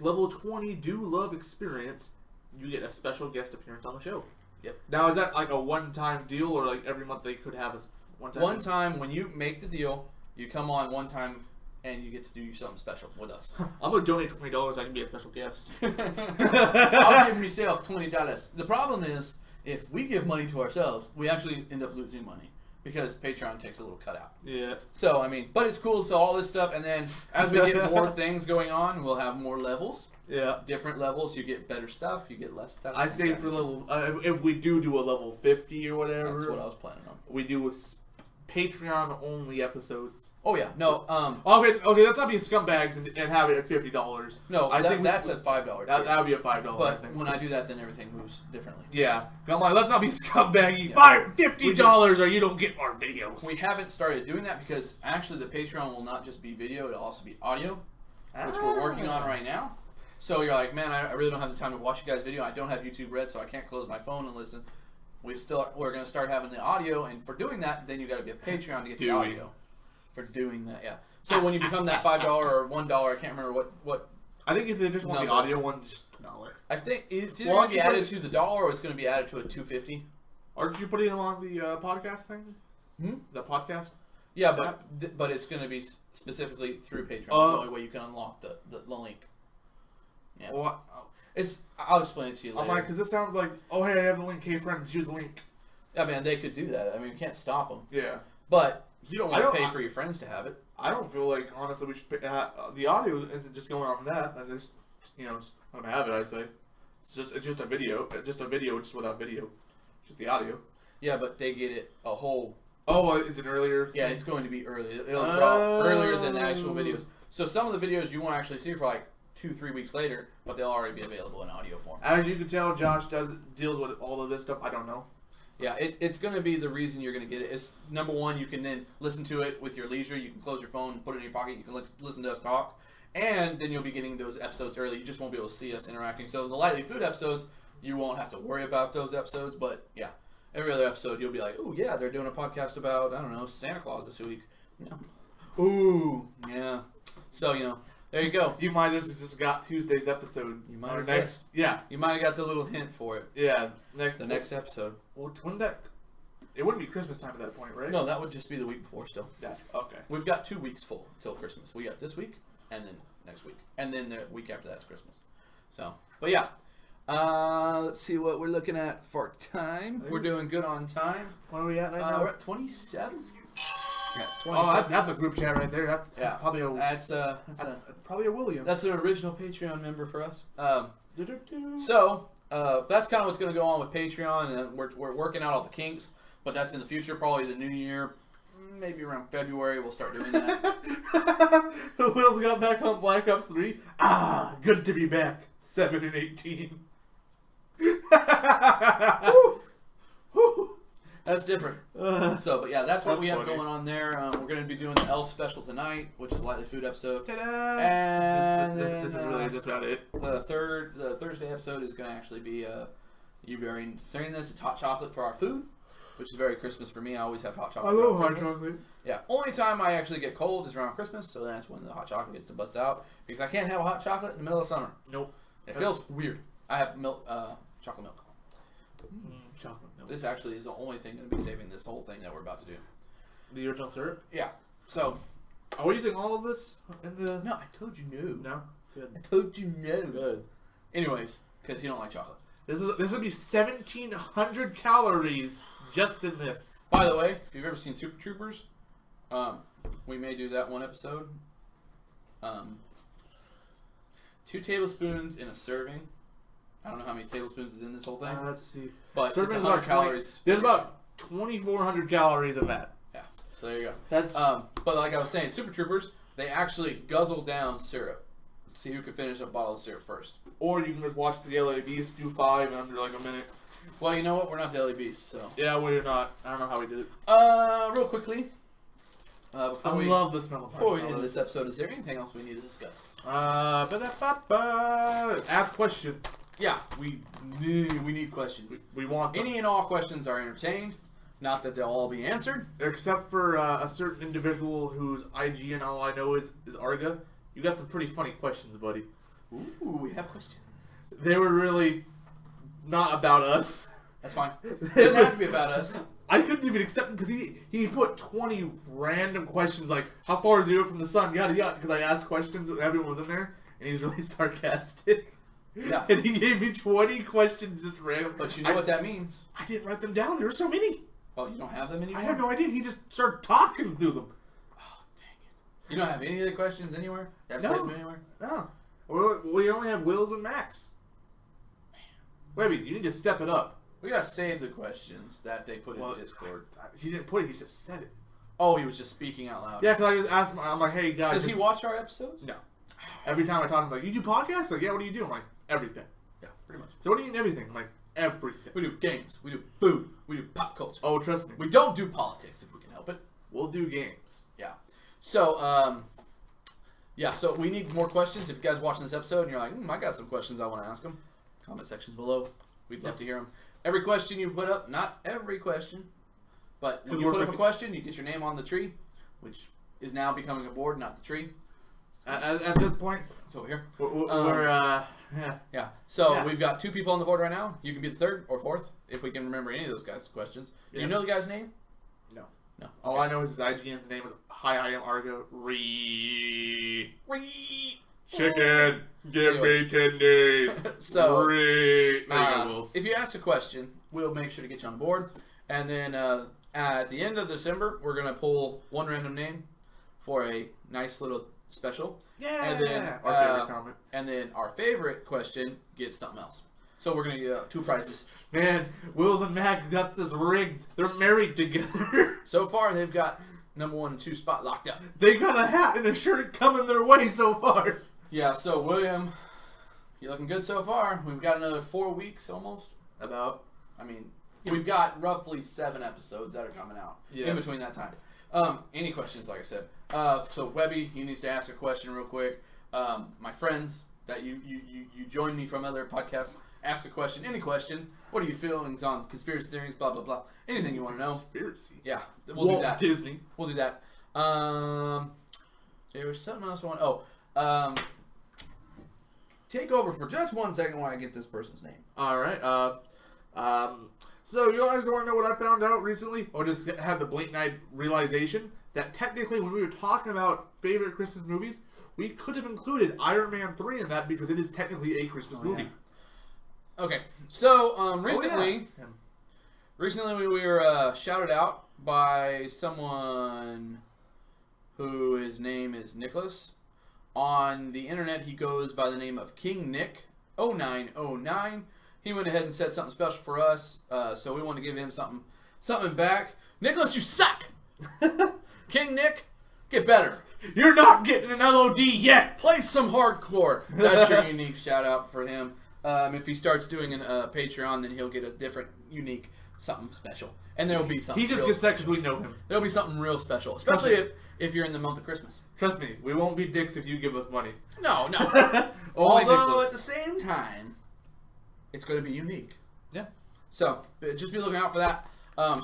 Speaker 2: Level 20, do love experience. You get a special guest appearance on the show.
Speaker 3: Yep.
Speaker 2: Now, is that like a one-time deal, or like every month they could have a one-time?
Speaker 3: one time when you make the deal, you come on one time and you get to do something special with us.
Speaker 2: I'm gonna donate $20. I can be a special guest.
Speaker 3: I'll give myself $20. The problem is, if we give money to ourselves, we actually end up losing money because Patreon takes a little cutout.
Speaker 2: Yeah.
Speaker 3: So, I mean, but it's cool. So all this stuff, and then as we get more things going on, we'll have more levels.
Speaker 2: Yeah.
Speaker 3: Different levels, you get better stuff, you get less stuff.
Speaker 2: I say for level, if we do a level 50 or whatever.
Speaker 3: That's what I was planning on.
Speaker 2: We do Patreon only episodes.
Speaker 3: Oh yeah, no.
Speaker 2: Okay, let's not be scumbags and have it at $50.
Speaker 3: No,
Speaker 2: I think
Speaker 3: that's at $5.
Speaker 2: That would be a $5.
Speaker 3: But when I do that, then everything moves differently.
Speaker 2: Yeah, I'm like, let's not be scumbaggy. Fire $50 or you don't get our videos.
Speaker 3: We haven't started doing that because actually the Patreon will not just be video; it'll also be audio, which we're working on right now. So you're like, man, I really don't have the time to watch you guys' video. I don't have YouTube Red, so I can't close my phone and listen. We're going to start having the audio, and for doing that, then you got to be a Patreon to get the audio. For doing that, yeah. So when you become that $5 or $1, I can't remember what.
Speaker 2: I think if they just want the audio one, just $1.
Speaker 3: I think it's either going to be added to the $1 or it's going to be added to a $2.50.
Speaker 2: Aren't you putting them on the podcast thing? The podcast.
Speaker 3: Yeah, but it's going to be specifically through Patreon. It's the only way you can unlock the link. Yeah.
Speaker 2: Well,
Speaker 3: I'll explain it to you later.
Speaker 2: I'm like, because this sounds like, oh, hey, I have the link. Hey, friends, use the link.
Speaker 3: Yeah, man, they could do that. I mean, you can't stop them.
Speaker 2: Yeah.
Speaker 3: But you don't want to pay for your friends to have it.
Speaker 2: I don't feel like, honestly, we should pay, the audio isn't just going on that. I just, just let them have it, I say. It's just a video. Just without video. Just the audio.
Speaker 3: Yeah, but they get it a whole...
Speaker 2: Oh, is it earlier?
Speaker 3: Yeah, it's going to be early. It'll drop earlier than the actual videos. So some of the videos you won't actually see for like 2-3 weeks later, but they'll already be available in audio form.
Speaker 2: As you can tell, Josh deals with all of this stuff. I don't know.
Speaker 3: Yeah, it's going to be the reason you're going to get it. It's number one, you can then listen to it with your leisure. You can close your phone, put it in your pocket. You can listen to us talk, and then you'll be getting those episodes early. You just won't be able to see us interacting. So the Lightly Food episodes, you won't have to worry about those episodes. But yeah, every other episode you'll be like, oh yeah, they're doing a podcast about Santa Claus this week. Yeah. Ooh, yeah. So there you go.
Speaker 2: You might have just got Tuesday's episode.
Speaker 3: You might have
Speaker 2: next. Yeah.
Speaker 3: You might have got the little hint for it.
Speaker 2: Yeah.
Speaker 3: The next episode.
Speaker 2: Well, wouldn't that? It wouldn't be Christmas time at that point, right?
Speaker 3: No, that would just be the week before still.
Speaker 2: Yeah. Okay.
Speaker 3: We've got 2 weeks full till Christmas. We got this week and then next week. And then the week after that's Christmas. So, but yeah. Let's see what we're looking at for time. We're doing good on time.
Speaker 2: What are we at right now?
Speaker 3: We're at 27? Yeah, 27.
Speaker 2: Oh, that's a group chat right there. That's probably a...
Speaker 3: That's
Speaker 2: probably a William.
Speaker 3: That's an original Patreon member for us. So, that's kind of what's going to go on with Patreon, and we're working out all the kinks, but that's in the future, probably the new year, maybe around February we'll start doing that.
Speaker 2: Will's got back on Black Ops 3. Ah, good to be back. 7 and 18.
Speaker 3: Woo! Woo! That's different. So, but yeah, that's what we have
Speaker 2: funny.
Speaker 3: going on there. We're going to be doing the Elf special tonight, which is a Lightly Food episode.
Speaker 2: Ta-da!
Speaker 3: And
Speaker 2: this is really just about it.
Speaker 3: The Thursday episode is going to actually be you bearing this. It's hot chocolate for our food, which is very Christmas for me. I always have hot chocolate.
Speaker 2: I love hot
Speaker 3: Christmas.
Speaker 2: chocolate.
Speaker 3: Yeah, only time I actually get cold is around Christmas, so that's when the hot chocolate gets to bust out because I can't have a hot chocolate in the middle of summer.
Speaker 2: Nope.
Speaker 3: It feels weird. I have milk, chocolate milk.
Speaker 2: Chocolate milk.
Speaker 3: This actually is the only thing going to be saving this whole thing that we're about to do.
Speaker 2: The original syrup?
Speaker 3: Yeah. So.
Speaker 2: Are we using all of this in the...
Speaker 3: No, I told you no.
Speaker 2: No? Good.
Speaker 3: I told you no.
Speaker 2: Good.
Speaker 3: Anyways, because you don't like chocolate.
Speaker 2: This would be 1,700 calories just in this.
Speaker 3: By the way, if you've ever seen Super Troopers, we may do that one episode. 2 tablespoons in a serving. I don't know how many tablespoons is in this whole thing.
Speaker 2: Let's see.
Speaker 3: But
Speaker 2: serving
Speaker 3: it's 100 calories.
Speaker 2: There's about 2,400 calories in that.
Speaker 3: Yeah. So there you go.
Speaker 2: That's.
Speaker 3: But like I was saying, Super Troopers, they actually guzzle down syrup. See who can finish a bottle of syrup first.
Speaker 2: Or you can just watch the LABs do 5 in under like a minute.
Speaker 3: Well, you know what? We're not the LABs, so.
Speaker 2: Yeah, we're not. I don't know how we did it.
Speaker 3: Real quickly. Before we
Speaker 2: love the smell of
Speaker 3: Before we end this episode, is there anything else we need to discuss?
Speaker 2: Ask questions.
Speaker 3: Yeah, we need questions.
Speaker 2: We want them.
Speaker 3: Any and all questions are entertained. Not that they'll all be answered.
Speaker 2: Except for a certain individual whose IG and all I know is Arga. You got some pretty funny questions, buddy.
Speaker 3: Ooh, we have questions.
Speaker 2: They were really not about us.
Speaker 3: That's fine. It didn't have to be about us.
Speaker 2: I couldn't even accept them because he put 20 random questions like, how far is the Earth from the sun, yada yada, because I asked questions and everyone was in there, and he's really sarcastic.
Speaker 3: Yeah.
Speaker 2: And he gave me 20 questions just random.
Speaker 3: But you know what that means.
Speaker 2: I didn't write them down. There were so many.
Speaker 3: Oh, you don't have them anymore?
Speaker 2: I have no idea. He just started talking through them.
Speaker 3: Oh, dang it. You don't have any of the questions anywhere? You have
Speaker 2: No.
Speaker 3: saved them anywhere?
Speaker 2: No. We only have Will's and Max. Wait, you need to step it up.
Speaker 3: We gotta save the questions that they put in Discord.
Speaker 2: He didn't put it. He just said it.
Speaker 3: Oh, he was just speaking out loud.
Speaker 2: Yeah, because I just asked him. I'm like, hey guys.
Speaker 3: Does he watch our episodes?
Speaker 2: No. Every time I talk to him, like, you do podcasts? Like, yeah. What do you do? I'm like, everything.
Speaker 3: Yeah, pretty much.
Speaker 2: So what do you mean everything? I'm like, everything.
Speaker 3: We do games. We do food. We do pop culture.
Speaker 2: Oh, trust me.
Speaker 3: We don't do politics if we can help it.
Speaker 2: We'll do games.
Speaker 3: Yeah. So, so we need more questions. If you guys are watching this episode and you're like, I got some questions I want to ask them, comment sections below. We'd love to hear them. Every question you put up, not every question, but when you put up a question, you get your name on the tree, which is now becoming a board, not the tree.
Speaker 2: At this point,
Speaker 3: it's over here.
Speaker 2: Yeah.
Speaker 3: So we've got 2 people on the board right now. You can be the 3rd or 4th if we can remember any of those guys' questions. Do you know the guy's name?
Speaker 2: No.
Speaker 3: No. Okay.
Speaker 2: All I know is his IGN's name is Hi, I am Argo. Chicken, give me 10 days.
Speaker 3: So,
Speaker 2: Wills.
Speaker 3: if you ask a question, we'll make sure to get you on the board. And then at the end of December, we're going to pull one random name for a nice little special.
Speaker 2: Yeah.
Speaker 3: And then,
Speaker 2: our favorite comment.
Speaker 3: And then our favorite question gets something else. So we're going to get 2 prizes.
Speaker 2: Man, Wills and Mac got this rigged. They're married together.
Speaker 3: So far, they've got number 1 and 2 spot locked up.
Speaker 2: They got a hat and a shirt coming their way so far.
Speaker 3: Yeah, so William, you're looking good so far. We've got another 4 weeks almost.
Speaker 2: About.
Speaker 3: I mean, we've got roughly 7 episodes that are coming out in between that time. Any questions, like I said. So Webby, you need to ask a question real quick. My friends that you joined me from other podcasts, ask a question, any question. What are your feelings on conspiracy theories, blah, blah, blah. Anything you want to know.
Speaker 2: Conspiracy?
Speaker 3: Yeah, we'll do that.
Speaker 2: Disney.
Speaker 3: We'll do that. There was something else I want. Take over for just 1 second while I get this person's name.
Speaker 2: All right. So you guys want to know what I found out recently? Or just had the blatant realization that technically when we were talking about favorite Christmas movies, we could have included Iron Man 3 in that because it is technically a Christmas movie.
Speaker 3: Yeah. Okay. So recently we were shouted out by someone who his name is Nicholas. On the internet, he goes by the name of King Nick 0909. He went ahead and said something special for us, so we want to give him something back. Nicholas, you suck! King Nick, get better.
Speaker 2: You're not getting an LOD yet!
Speaker 3: Play some hardcore. That's your unique shout out for him. If he starts doing a Patreon, then he'll get a different, unique, something special. And there'll be something
Speaker 2: He just gets that because we know him.
Speaker 3: There'll be something real special, especially if you're in the month of Christmas.
Speaker 2: Trust me, we won't be dicks if you give us money.
Speaker 3: No.
Speaker 2: Only
Speaker 3: Although,
Speaker 2: Nicholas.
Speaker 3: at the same time, it's going to be unique.
Speaker 2: Yeah.
Speaker 3: So, just be looking out for that.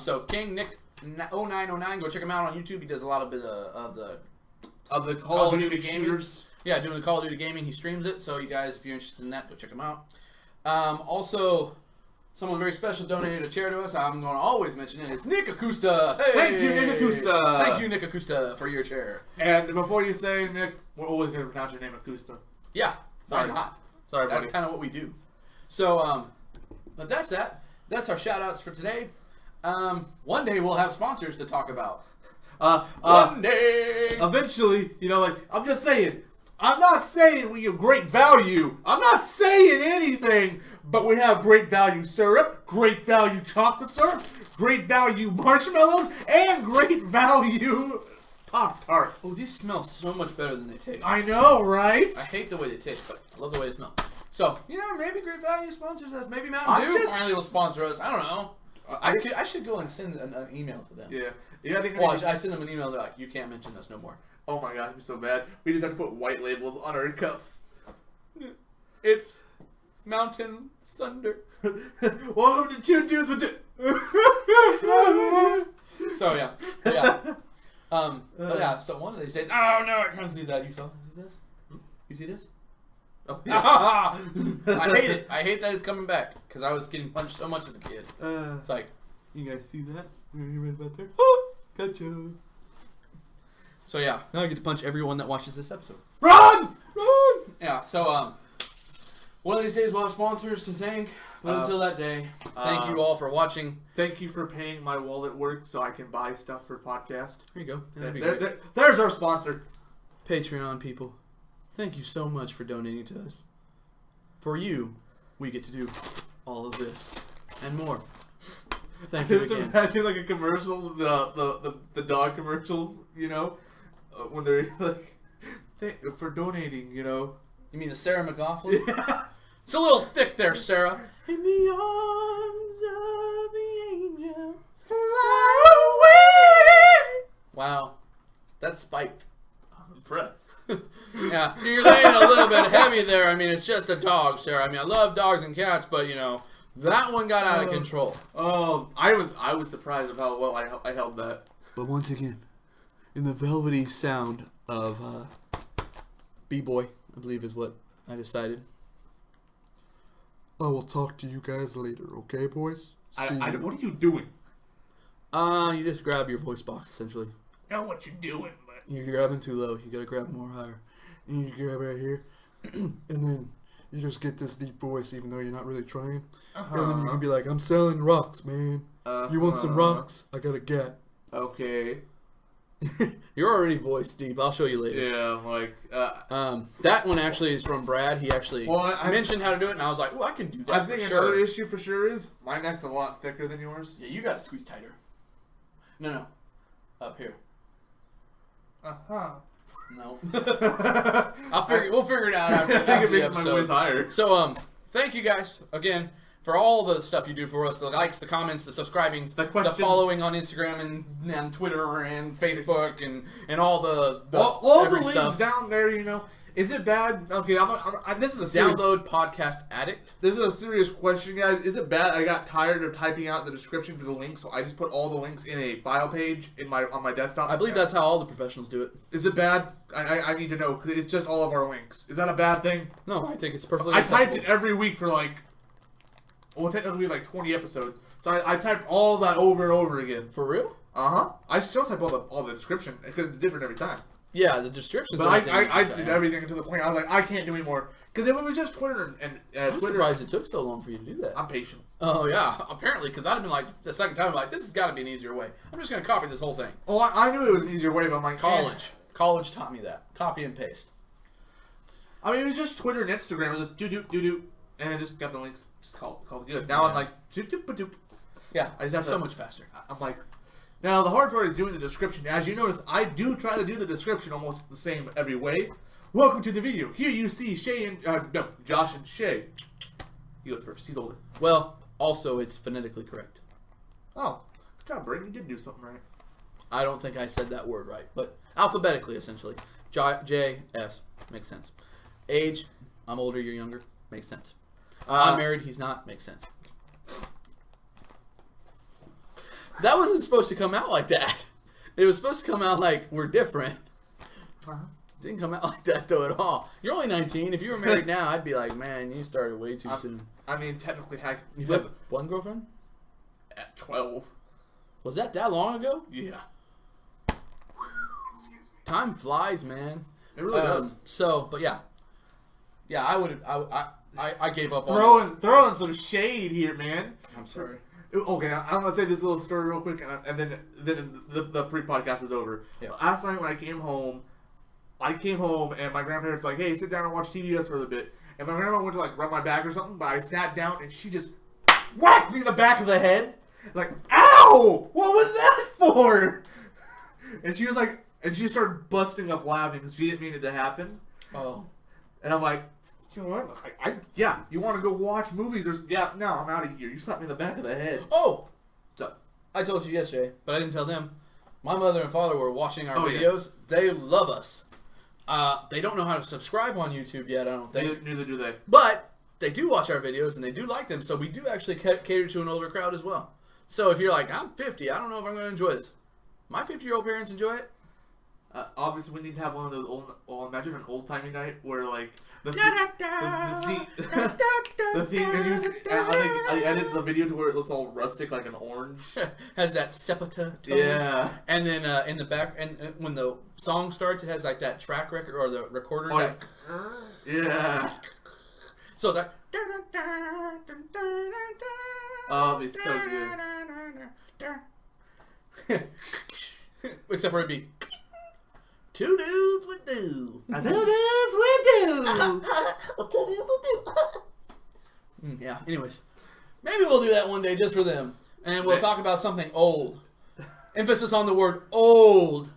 Speaker 3: So, King Nick 0909, go check him out on YouTube. He does a lot of the
Speaker 2: Call of Duty
Speaker 3: gaming.
Speaker 2: shooters.
Speaker 3: Yeah, doing the Call of Duty gaming. He streams it. So, you guys, if you're interested in that, go check him out. Also, someone very special donated a chair to us. I'm going to always mention it. It's Nick Acosta. Hey!
Speaker 2: Thank you, Nick Acosta.
Speaker 3: Thank you, Nick Acosta, for your chair.
Speaker 2: And before you say Nick, we're always going to pronounce your name Acosta.
Speaker 3: Yeah.
Speaker 2: Sorry.
Speaker 3: Why not?
Speaker 2: Sorry,
Speaker 3: That's
Speaker 2: buddy.
Speaker 3: kind of what we do. So, but that's that. That's our shout-outs for today. One day we'll have sponsors to talk about. One day!
Speaker 2: Eventually, I'm just saying. I'm not saying we have great value. I'm not saying anything. But we have great value syrup, great value chocolate syrup, great value marshmallows, and great value Pop-Tarts.
Speaker 3: Oh, these smell so much better than they taste.
Speaker 2: I know, right?
Speaker 3: I hate the way they taste, but I love the way they smell. So, maybe Great Value sponsors us. Maybe Mountain Dew finally will sponsor us. I don't know. I should go and send an email to them.
Speaker 2: Yeah. I think
Speaker 3: I send them an email. They're like, you can't mention this no more.
Speaker 2: Oh my god, it'd be so bad. We just have to put white labels on our cups.
Speaker 3: It's Mountain Thunder.
Speaker 2: Welcome to Two Dudes with the...
Speaker 3: So, yeah. But yeah, so one of these days... Oh, no, I can't see that. You see this? You see this?
Speaker 2: Oh, yeah.
Speaker 3: I hate it. I hate that it's coming back because I was getting punched so much as a kid. It's like,
Speaker 2: you guys see that? Right about there. Gotcha.
Speaker 3: So yeah, now I get to punch everyone that watches this episode.
Speaker 2: Run!
Speaker 3: Yeah. So one of these days we'll have sponsors to thank, Well, until that day, thank you all for watching.
Speaker 2: Thank you for paying my wallet work so I can buy stuff for podcast.
Speaker 3: There you go. That'd be
Speaker 2: There's our sponsor.
Speaker 3: Patreon people, thank you so much for donating to us. For you, we get to do all of this and more. Thank you again.
Speaker 2: Imagine like a commercial, the dog commercials, you know, when they're like, thank you for donating, you know.
Speaker 3: You mean the Sarah McLachlan?
Speaker 2: Yeah.
Speaker 3: It's a little thick there, Sarah.
Speaker 2: In the arms of the angel, fly away.
Speaker 3: Wow, that's spiked.
Speaker 2: I'm impressed.
Speaker 3: Yeah, you're laying a little bit heavy there. I mean, it's just a dog, Sarah. I mean, I love dogs and cats, but you know, that one got out of control.
Speaker 2: Oh, I was surprised of how well I held that.
Speaker 3: But once again, in the velvety sound of B-Boy, I believe is what I decided.
Speaker 1: I will talk to you guys later, okay, boys? See you.
Speaker 2: What are you doing?
Speaker 3: You just grab your voice box, essentially.
Speaker 2: I know what you're doing, but
Speaker 3: You're grabbing too low. You gotta grab more higher.
Speaker 1: And you grab right here, and then you just get this deep voice, even though you're not really trying. And then you can be like, "I'm selling rocks, man. You want some rocks? I got a gat."
Speaker 2: Okay.
Speaker 3: You're already voice deep. I'll show you later.
Speaker 2: Yeah, I'm like,
Speaker 3: that one actually is from Brad. He actually
Speaker 2: I
Speaker 3: mentioned how to do it, and I was like, "Oh, I can do that."
Speaker 2: I think
Speaker 3: for
Speaker 2: another
Speaker 3: sure.
Speaker 2: issue for sure is my neck's a lot thicker than yours.
Speaker 3: Yeah, you gotta squeeze tighter. No, up here. No. We'll figure it out after,
Speaker 2: I think
Speaker 3: after
Speaker 2: it
Speaker 3: the
Speaker 2: makes my
Speaker 3: episode.
Speaker 2: voice higher.
Speaker 3: So thank you guys again for all the stuff you do for us, the likes, the comments, the subscribing, the
Speaker 2: questions.
Speaker 3: following on Instagram and Twitter and Facebook and all the
Speaker 2: all the
Speaker 3: every
Speaker 2: links
Speaker 3: stuff.
Speaker 2: down there, you know. Is it bad? Okay, this is a serious,
Speaker 3: Download Podcast Addict.
Speaker 2: this is a serious question, guys. Is it bad? I got tired of typing out the description for the links, so I just put all the links in a file page on my desktop.
Speaker 3: I believe that's how all the professionals do it.
Speaker 2: Is it bad? I need to know, 'cause it's just all of our links. Is that a bad thing?
Speaker 3: No, I think it's perfectly
Speaker 2: I
Speaker 3: acceptable.
Speaker 2: typed it every week for technically like 20 episodes. So I typed all that over and over again.
Speaker 3: For real?
Speaker 2: I still type all the description because it's different every time.
Speaker 3: Yeah, the descriptions.
Speaker 2: But I did everything to the point I was like, I can't do anymore. Because it was just Twitter and
Speaker 3: I'm
Speaker 2: Twitter.
Speaker 3: surprised it took so long for you to do that.
Speaker 2: I'm patient.
Speaker 3: Oh yeah, apparently, because I'd have been like the second time, I'm like, this has got to be an easier way. I'm just gonna copy this whole thing.
Speaker 2: Oh, I knew it was an easier way, but I'm like,
Speaker 3: College taught me that. Copy and paste.
Speaker 2: I mean, it was just Twitter and Instagram. It was just do, and then just got the links. Just called it good. Now I'm like doop.
Speaker 3: Yeah,
Speaker 2: I just have
Speaker 3: so
Speaker 2: to,
Speaker 3: much faster.
Speaker 2: I'm like, now the hard part is doing the description. As you notice, I do try to do the description almost the same every way. Welcome to the video. Here you see Josh and Shay. He goes first. He's older.
Speaker 3: Well, also it's phonetically correct.
Speaker 2: Oh, good job, Brayden. You did do something right.
Speaker 3: I don't think I said that word right, but alphabetically, essentially. J, S. Makes sense. Age, I'm older, you're younger. Makes sense. I'm married, he's not. Makes sense. That wasn't supposed to come out like that. It was supposed to come out like we're different. Didn't come out like that, though, at all. You're only 19. If you were married now, I'd be like, man, you started way too soon.
Speaker 2: I mean, technically,
Speaker 3: You've had one girlfriend?
Speaker 2: At 12.
Speaker 3: Was that long ago?
Speaker 2: Yeah.
Speaker 3: Time flies, man.
Speaker 2: It really does.
Speaker 3: So, but yeah. Yeah, I gave up on
Speaker 2: Throwing some shade here, man.
Speaker 3: I'm sorry.
Speaker 2: Okay, I'm gonna say this little story real quick, and then the pre-podcast is over.
Speaker 3: Yeah.
Speaker 2: Last night when I came home and my grandparents were like, "Hey, sit down and watch TBS for a bit." And my grandma went to like rub my back or something, but I sat down and she just whacked me in the back of the head, like, "Ow! What was that for?" And she was like, and she started busting up laughing because she didn't mean it to happen.
Speaker 3: Oh.
Speaker 2: And I'm like, you know what? Yeah, you want to go watch movies? No, I'm out of here. You slapped me in the back of the head.
Speaker 3: Oh!
Speaker 2: So,
Speaker 3: I told you yesterday, but I didn't tell them. My mother and father were watching our videos.
Speaker 2: Yes.
Speaker 3: They love us. They don't know how to subscribe on YouTube yet, I don't think.
Speaker 2: Neither do they.
Speaker 3: But they do watch our videos, and they do like them, so we do actually cater to an older crowd as well. So if you're like, I'm 50, I don't know if I'm going to enjoy this. My 50-year-old parents enjoy it.
Speaker 2: Obviously, we need to have one of those imagine an old-timey night where, like, the theme music, I edit the video to where it looks all rustic, like an orange.
Speaker 3: Has that sepia tone.
Speaker 2: Yeah.
Speaker 3: And then in the back, and when the song starts, it has like that track record or the recorder.
Speaker 2: Yeah.
Speaker 3: So it's like.
Speaker 2: Oh, it's so good.
Speaker 3: Except for it'd be. Two dudes would do.
Speaker 2: Two dudes would do.
Speaker 3: Yeah. Anyways, maybe we'll do that one day just for them, and we'll talk about something old. Emphasis on the word old.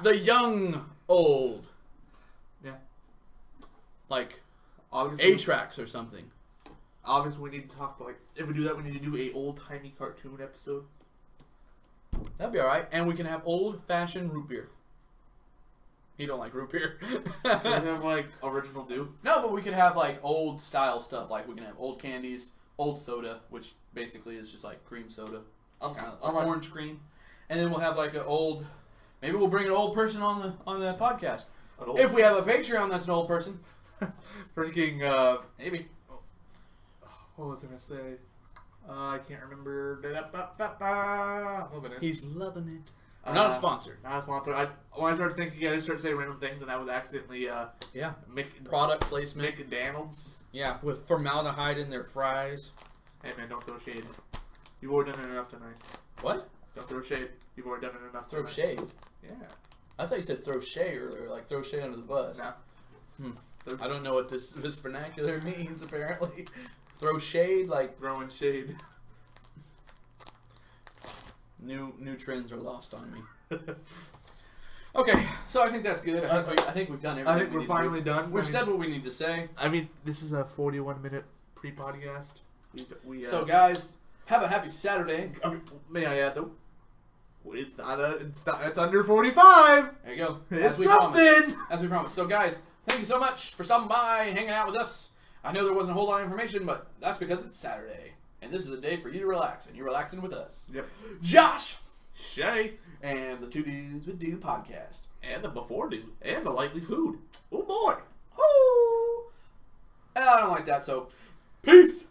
Speaker 3: The young old.
Speaker 2: Yeah.
Speaker 3: Like
Speaker 2: obviously
Speaker 3: A-Tracks or something.
Speaker 2: Obviously, we need to talk to, like, if we do that, we need to do a old-timey cartoon episode.
Speaker 3: That'd be alright. And we can have old-fashioned root beer. You don't like root beer.
Speaker 2: We have, like, original dew.
Speaker 3: No, but we could have, like, old-style stuff. Like, we can have old candies, old soda, which basically is just, like, cream soda. Kind of orange cream. And then we'll have, like, an old... Maybe we'll bring an old person on the podcast. If we have a Patreon that's an old person.
Speaker 2: Freaking,
Speaker 3: Maybe.
Speaker 2: What was I gonna say? I can't remember. Moving it.
Speaker 3: He's loving it. Not a sponsor.
Speaker 2: Not a sponsor. When I started thinking, I just started saying random things, and that was accidentally
Speaker 3: product placement.
Speaker 2: McDonald's.
Speaker 3: Yeah, with formaldehyde in their fries.
Speaker 2: Hey man, don't throw shade. You've already done it enough tonight.
Speaker 3: What?
Speaker 2: Don't throw shade. You've already done it enough
Speaker 3: Throw
Speaker 2: tonight.
Speaker 3: shade?
Speaker 2: Yeah.
Speaker 3: I thought you said throw shade earlier, like throw shade under the bus.
Speaker 2: No.
Speaker 3: I don't know what this vernacular means, apparently. Throw shade, like...
Speaker 2: Throwing shade.
Speaker 3: New trends are lost on me. Okay, so I think that's good. I think we've done everything.
Speaker 2: I think we're finally done.
Speaker 3: We've said what we need to say.
Speaker 2: I mean, this is a 41-minute pre-podcast.
Speaker 3: So guys, have a happy Saturday.
Speaker 2: May I add though? It's under 45.
Speaker 3: There you go.
Speaker 2: It's something.
Speaker 3: As we promised. So guys, thank you so much for stopping by and hanging out with us. I know there wasn't a whole lot of information, but that's because it's Saturday. And this is a day for you to relax, and you're relaxing with us.
Speaker 2: Yep.
Speaker 3: Josh!
Speaker 2: Shay!
Speaker 3: And the Two Dudes Would Do podcast.
Speaker 2: And the Before Dude. And the Likely Food. Oh boy!
Speaker 3: Woo! I don't like that, so
Speaker 2: peace!